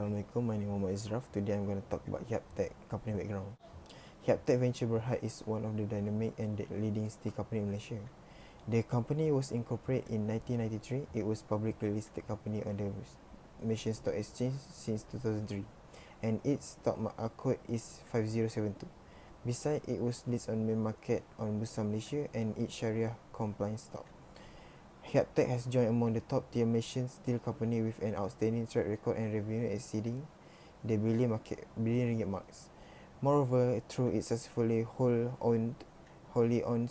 Assalamualaikum, my name is Muhammad Izraf. Today I'm going to talk about Hiaptek company background. Hiaptek Venture Berhad is one of the dynamic and leading steel company in Malaysia. The company was incorporated in 1993. It was publicly listed company on the Malaysian Stock Exchange since 2003, and its stock code is 5072. Besides, it was listed on main market on Bursa Malaysia and its Sharia compliant stock. Hiaptek has joined among the top tier Malaysian steel company with an outstanding track record and revenue exceeding the billion ringgit marks. Moreover, through its successfully wholly owned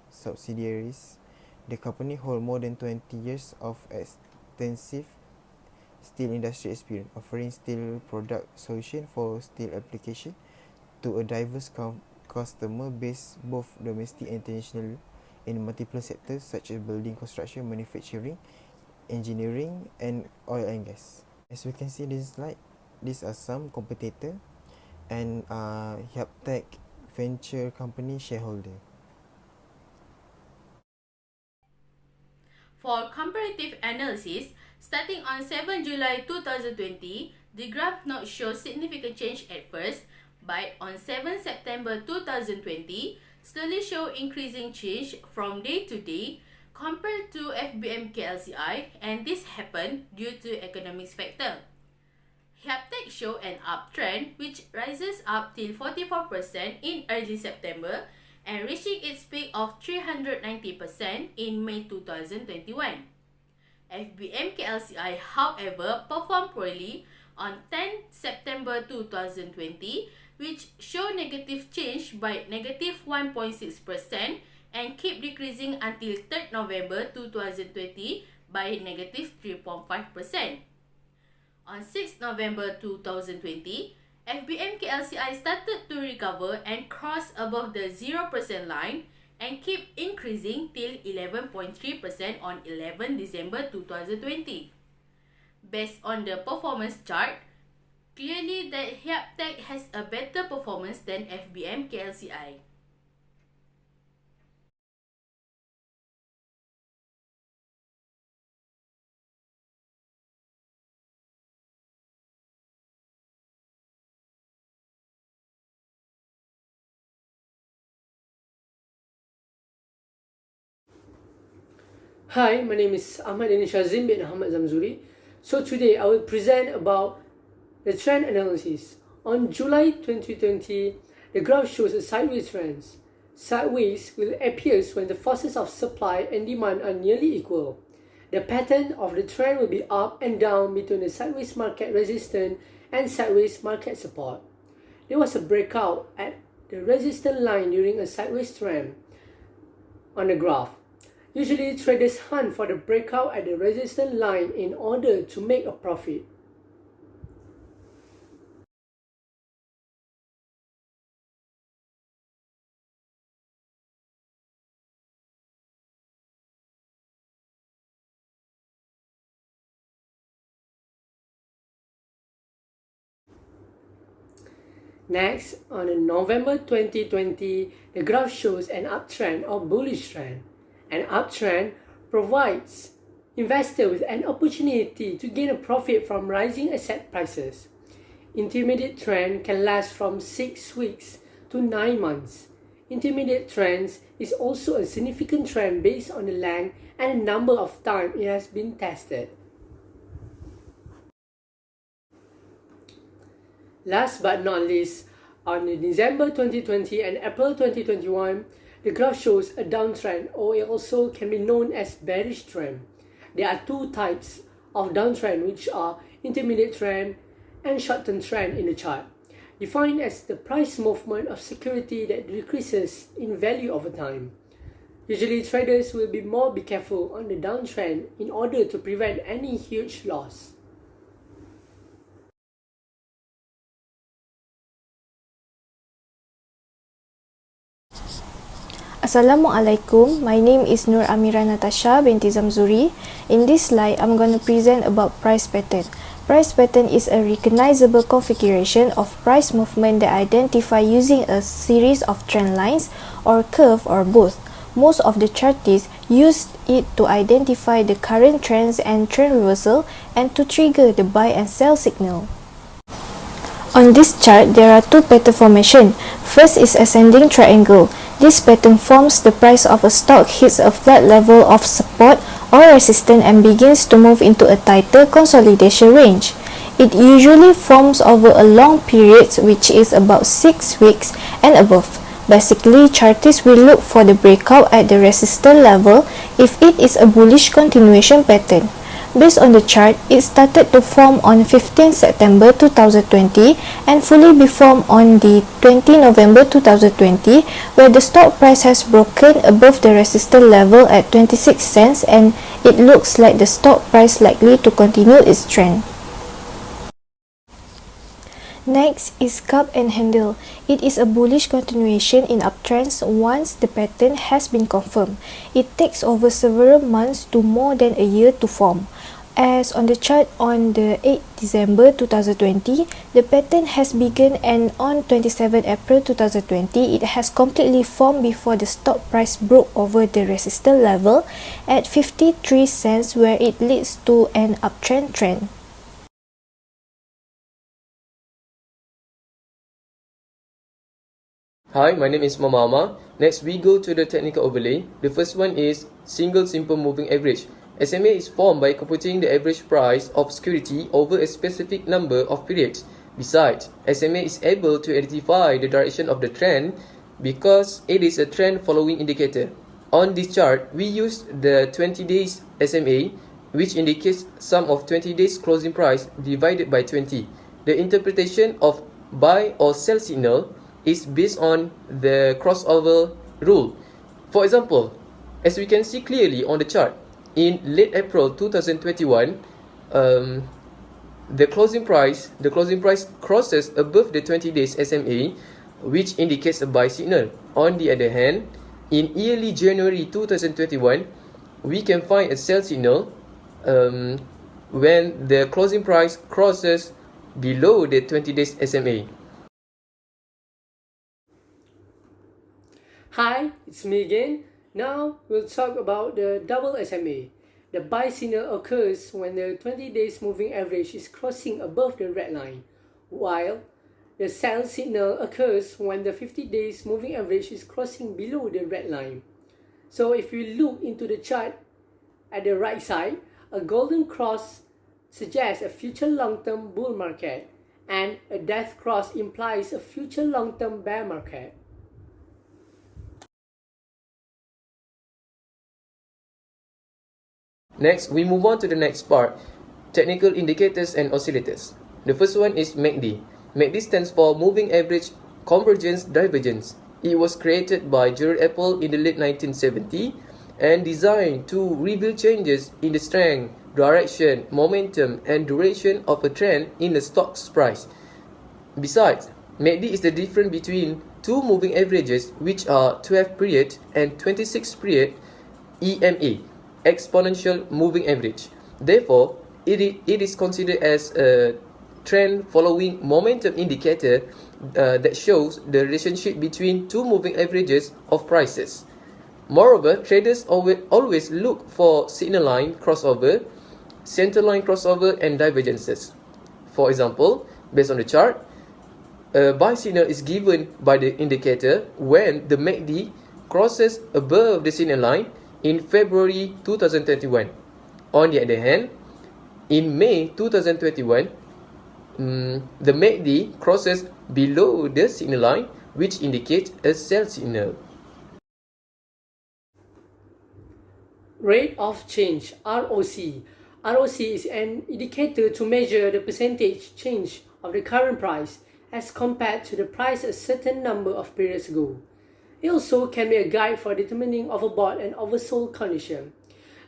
subsidiaries, the company holds more than 20 years of extensive steel industry experience, offering steel product solution for steel application to a diverse customer base, both domestic and international, in multiple sectors such as building, construction, manufacturing, engineering, and oil and gas. As we can see in this slide, these are some competitor and Hiaptek Venture Company shareholder. For comparative analysis, starting on 7 July 2020, the graph not show significant change at first, but on 7 September 2020, slowly show increasing change from day to day compared to FBM KLCI, and this happened due to economics factor. Hiaptek show an uptrend which rises up till 44% in early September and reaching its peak of 390% in May 2021. FBM KLCI, however, performed poorly on 10 September 2020, which show negative change by negative 1.6% and keep decreasing until 3rd November 2020 by negative 3.5%. On 6 November 2020, FBM KLCI started to recover and cross above the 0% line and keep increasing till 11.3% on 11 December 2020. Based on the performance chart, clearly that Hiaptek has a better performance than FBM KLCI. Hi, my name is Ahmad Shazim bin Ahmad Zamzuri. So today I will present about the trend analysis. On July 2020, the graph shows a sideways trend. Sideways will appear when the forces of supply and demand are nearly equal. The pattern of the trend will be up and down between the sideways market resistance and sideways market support. There was a breakout at the resistance line during a sideways trend on the graph. Usually, traders hunt for the breakout at the resistance line in order to make a profit. Next, on November 2020, the graph shows an uptrend or bullish trend. An uptrend provides investors with an opportunity to gain a profit from rising asset prices. Intermediate trend can last from 6 weeks to 9 months. Intermediate trends is also a significant trend based on the length and the number of times it has been tested. Last but not least, on December 2020 and April 2021, the graph shows a downtrend, or it also can be known as bearish trend. There are two types of downtrend, which are intermediate trend and short-term trend in the chart, defined as the price movement of security that decreases in value over time. Usually, traders will be careful on the downtrend in order to prevent any huge loss. Assalamualaikum, my name is Nur Amira Natasha binti Zamzuri. In this slide, I'm going to present about price pattern. Price pattern is a recognizable configuration of price movement that identify using a series of trend lines or curve or both. Most of the chartists use it to identify the current trends and trend reversal and to trigger the buy and sell signal. On this chart, there are two pattern formation. First is ascending triangle. This pattern forms the price of a stock hits a flat level of support or resistance and begins to move into a tighter consolidation range. It usually forms over a long period, which is about 6 weeks and above. Basically, chartists will look for the breakout at the resistance level if it is a bullish continuation pattern. Based on the chart, it started to form on 15 September 2020 and fully be formed on the 20 November 2020, where the stock price has broken above the resistance level at 26 cents and it looks like the stock price likely to continue its trend. Next is cup and handle. It is a bullish continuation in uptrends once the pattern has been confirmed. It takes over several months to more than a year to form. As on the chart on the 8th December 2020, the pattern has begun and on 27 April 2020, it has completely formed before the stock price broke over the resistance level at 53 cents, where it leads to an uptrend trend. Hi, my name is Mama. Next, we go to the technical overlay. The first one is single simple moving average. SMA is formed by computing the average price of security over a specific number of periods. Besides, SMA is able to identify the direction of the trend because it is a trend following indicator. On this chart, we use the 20 days SMA, which indicates sum of 20 days closing price divided by 20. The interpretation of buy or sell signal is based on the crossover rule. For example, as we can see clearly on the chart, in late April 2021, the closing price crosses above the 20 days SMA, which indicates a buy signal. On the other hand, in early January 2021, we can find a sell signal when the closing price crosses below the 20 days SMA. Hi, it's me again. Now we'll talk about the double SMA. The buy signal occurs when the 20 days moving average is crossing above the red line, while the sell signal occurs when the 50 days moving average is crossing below the red line. So if you look into the chart at the right side, a golden cross suggests a future long-term bull market, and a death cross implies a future long-term bear market. Next, we move on to the next part, technical indicators and oscillators. The first one is MACD. MACD stands for Moving Average Convergence Divergence. It was created by Gerald Apple in the late 1970s and designed to reveal changes in the strength, direction, momentum, and duration of a trend in the stock's price. Besides, MACD is the difference between two moving averages, which are 12-period and 26-period EMA, exponential moving average. Therefore, it is considered as a trend following momentum indicator that shows the relationship between two moving averages of prices. Moreover, traders always look for signal line crossover, center line crossover, and divergences. For example, based on the chart, a buy signal is given by the indicator when the MACD crosses above the signal line in February 2021. On the other hand, in May 2021, the MACD crosses below the signal line, which indicates a sell signal. Rate of change, ROC. ROC is an indicator to measure the percentage change of the current price as compared to the price a certain number of periods ago. It also can be a guide for determining overbought and oversold condition.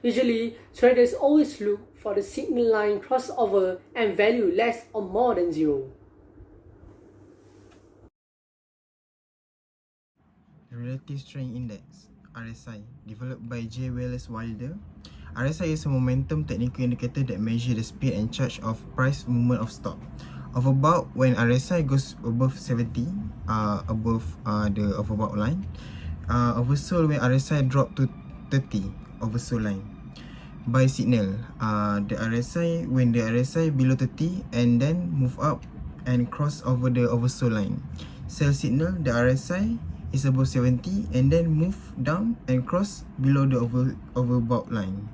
Usually, traders always look for the signal line crossover and value less or more than 0. Relative Strength Index (RSI), developed by J. Wallace Wilder. RSI is a momentum technical indicator that measures the speed and charge of price movement of stock. Overbought, when RSI goes above 70, above the overbought line, oversold when RSI drop to 30, oversold line. Buy signal, the RSI when the RSI below 30 and then move up and cross over the oversold line. Sell signal, the RSI is above 70 and then move down and cross below the overbought line.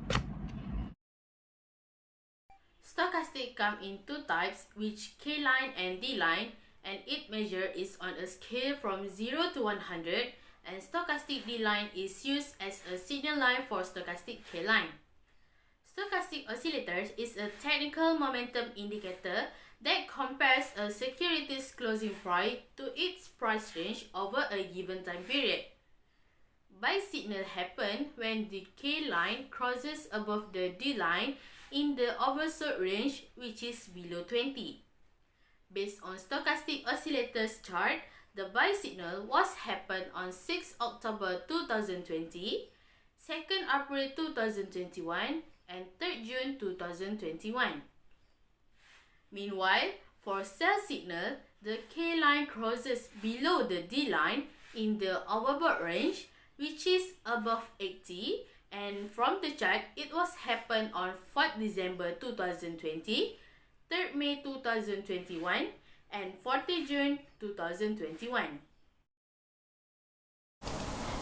Stochastic come in two types, which K line and D line, and its measure is on a scale from 0 to 100, and stochastic D line is used as a signal line for stochastic K line. Stochastic oscillators is a technical momentum indicator that compares a security's closing price to its price range over a given time period. Buy signal happen when the K line crosses above the D line in the oversold range, which is below 20. Based on stochastic oscillators chart, the buy signal was happened on 6 October 2020, 2nd April 2021, and 3rd June 2021. Meanwhile, for sell signal, the K line crosses below the D line in the overbought range, which is above 80, and from the chart, it was happened on 4th December 2020, 3rd May 2021, and 14th June 2021.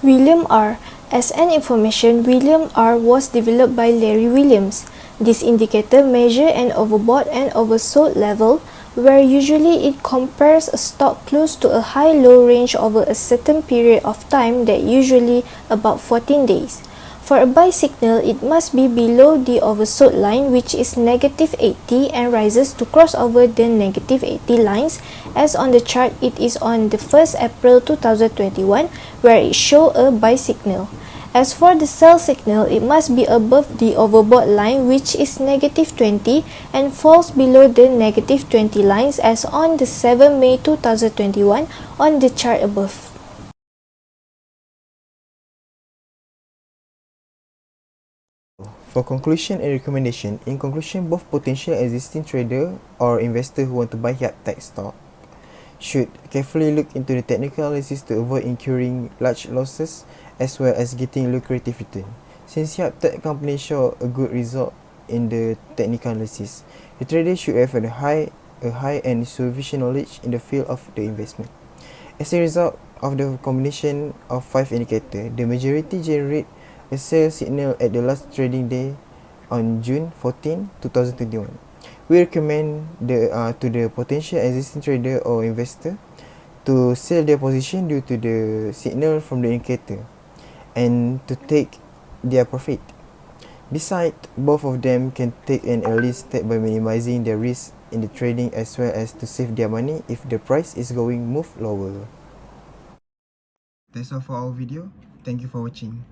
William R. As an information, William R. was developed by Larry Williams. This indicator measures an overbought and oversold level, where usually it compares a stock close to a high-low range over a certain period of time, that usually about 14 days. For a buy signal, it must be below the oversold line, which is negative 80, and rises to cross over the negative 80 lines. As on the chart, it is on the 1st April 2021, where it shows a buy signal. As for the sell signal, it must be above the overbought line, which is negative 20, and falls below the negative 20 lines, as on the 7th May 2021 on the chart above. For conclusion and recommendation, in conclusion, both potential existing trader or investor who want to buy Hiaptek stock should carefully look into the technical analysis to avoid incurring large losses as well as getting lucrative return. Since Hiaptek company show a good result in the technical analysis, the trader should have a high and sufficient knowledge in the field of the investment. As a result of the combination of 5 indicators, the majority generate a sell signal at the last trading day on June 14, 2021. We recommend to the potential existing trader or investor to sell their position due to the signal from the indicator and to take their profit. Besides, both of them can take an early step by minimizing their risk in the trading as well as to save their money if the price is going move lower. That's all for our video. Thank you for watching.